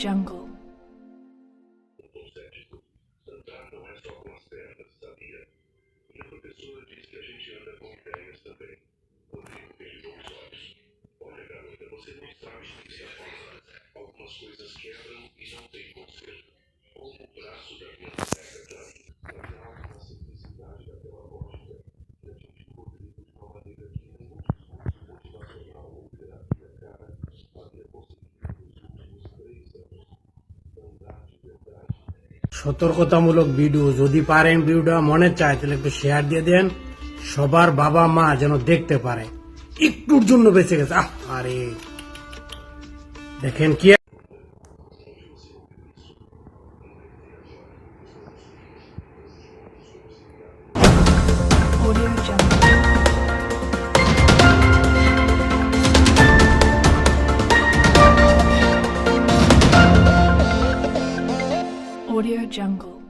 Jungle. Não é só com as pernas, sabia? Minha professora diz que a gente anda com ideias também. Rodrigo fechou os olhos. Olha, garota, você não sabe o que se aposta. Algumas coisas quebram e não tem conserto. Como o braço da minha boneca pra mim. Mas há algo na simplicidade daquela lógica que atinge o Rodrigo de uma maneira que nenhum discurso motivacional ou terapia cara havia conseguido nos últimos 3 anos. Andar de verdade. সতর্কতামূলক ভিডিও যদি পারেন ভিডিওটা মনে চায় তাহলে একটু শেয়ার দিয়ে দেন সবার বাবা মা যেন দেখতে পারে একটুর জন্য বেঁচে গেছে আরে দেখেন কি Audio Jungle. Audio Jungle.